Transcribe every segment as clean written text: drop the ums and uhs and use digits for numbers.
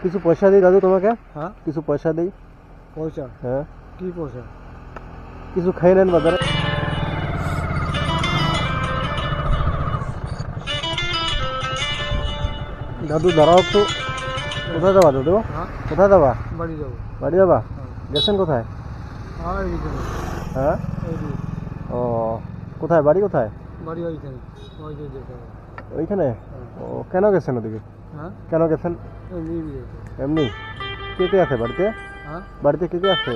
কিছু পয়সা দিই দাদু তোমাকে? হ্যাঁ, কিছু পয়সা দিই? পয়সা? হ্যাঁ, কি পয়সা? কিছু খেয়ে নেন বাজারে। দাদু দাঁড়াও একটু। কোথায় যাবা দাদু? হ্যাঁ, কোথায় যাবা? বাড়ি যাবো। বাড়ি যাবা? হ্যাঁ, গেছেন কোথায়? হ্যাঁ, এইখানে। হ্যাঁ, এইদিকে। ও কোথায় বাড়ি কোথায়? বাড়ি ওইখানে। ওই যে যেতে হবে। ওইখানে? ও কেন গেছেন ওদিকে? হ্যাঁ, কেন গেছেন? এমনি যেতে। এমনি? কে কে আছে বাড়িতে? হ্যাঁ, বাড়িতে কে কে আছে?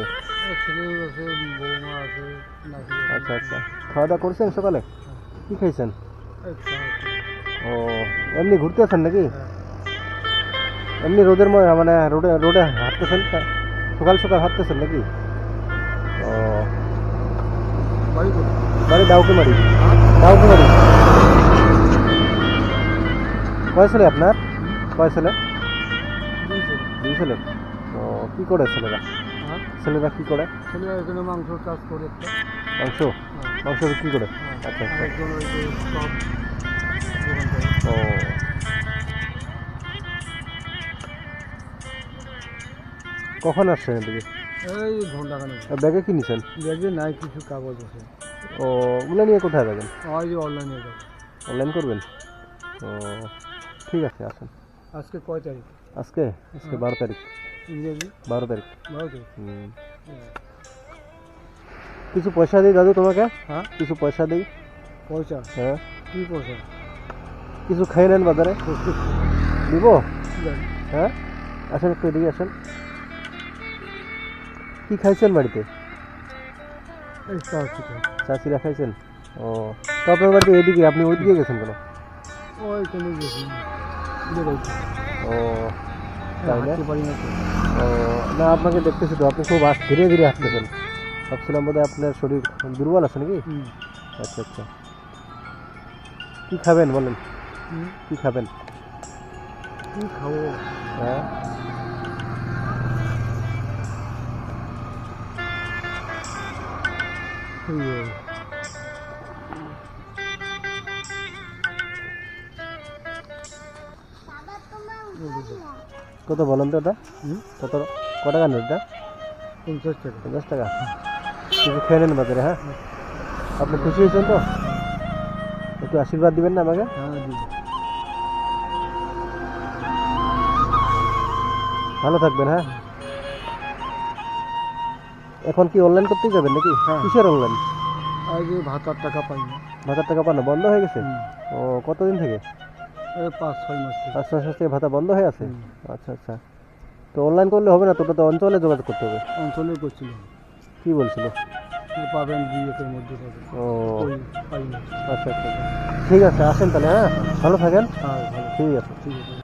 ছেলে আছে, বৌমা আছে, নাতি আছে। আচ্ছা আচ্ছা, খাওয়া দাওয়া করছেন সকালে? কি খাইছেন? এই খাওয়া আছে। ও এমনি ঘুরতে আছেন নাকি? হ্যাঁ, এমনি রোদের মানে রোডে রোডে হাঁটতেছেন? সকাল সকাল হাঁটতেছেন নাকি? ও বাড়ি কোথায়? বাড়ি ডাউকিমারি। হ্যাঁ, ডাউকিমারি। কয় ছেলে আপনার? কয় ছেলে? দুই ছেলে। দুই ছেলে। ও কি করে ছেলেরা? হ্যাঁ, ছেলেরা কি করে? ছেলে এখানে মাংস চাষ করে একটা। মাংস? হ্যাঁ, মাংস বিক্রি করে? হ্যাঁ, আচ্ছা আচ্ছা। আরেকজন ওই যে সব দোকান করে। ও কখন আসছেন এদিকে? এই ঘন্টাখানেক। ব্যাগে কি নিছেন? ব্যাগে নাই কিছু কাগজ আছে। ও ওগুলো নিয়ে কোথায় যাবেন? ওই যে অনলাইনে যাবো। অনলাইন করবেন? ও ঠিক আছে আসেন। আজকে কয় তারিখ? আজকে আজকে 12 তারিখ। ইংরেজি 12 তারিখ। 12 তারিখ। হুম। কিছু পয়সা দিই দাদু তোমাকে? হ্যাঁ, কিছু পয়সা দিই? পয়সা? হ্যাঁ, কি পয়সা? কিছু খেয়ে নেন বাজারে। দিব? জানি। হ্যাঁ, আসেন একটু এদিকে আসেন। কি খাইছেন বাড়িতে? এই চার কিছু। চাচিরা খাইছেন? ও তো আপনার বাড়িতে এদিকে, আপনি ওইদিকে গেছেন কেন? ওইখানে গেছি বেরোইছি। ও তাই না? হাঁটতে পারি না তো। ও না, আপনাকে দেখতেছি তো আপনি খুব ধীরে ধীরে হাঁটতেছেন। ভাবছিলাম বোধহয় আপনার শরীর দুর্বল আছে নাকি? হুম। আচ্ছা আচ্ছা, কি খাবেন বলেন? হুম, কি খাবেন? কি খাবো? হ্যাঁ, এই কত বলেন তো এটা? হুম, কত ক টাকা নেন এটা? 50 টাকা। 50 টাকা। কিছু খেয়ে নেন বাজারে। হ্যাঁ, আপনি খুশি হয়েছেন তো? একটু আশীর্বাদ দিবেন না আমাকে? হ্যাঁ, দিব। ভালো থাকবেন। হ্যাঁ, এখন কি অনলাইন করতেই যাবেন নাকি? হ্যাঁ। কিসের অনলাইন? এই যে ভাতার টাকা পাই না। 1000 টাকা পান না, বন্ধ হয়ে গেছে? হুম, ও কতদিন থেকে? এই 5-6 মাস থেকে। 5 মাস থেকে ভাতা বন্ধ হয়ে আছে? হুম। আচ্ছা আচ্ছা, তো অনলাইন করলে হবে না তো, ওটা তো অঞ্চলে যোগাযোগ করতে হবে। অঞ্চলে করছিলাম। কি বলছিল? পাবেন 2-1 মধ্যে পাবেন। ও ওই পাই না। আচ্ছা আচ্ছা, ঠিক আছে আসেন তাহলে। হ্যাঁ, ভালো থাকেন। হ্যাঁ, ভালো। ঠিক আছে। ঠিক আছে।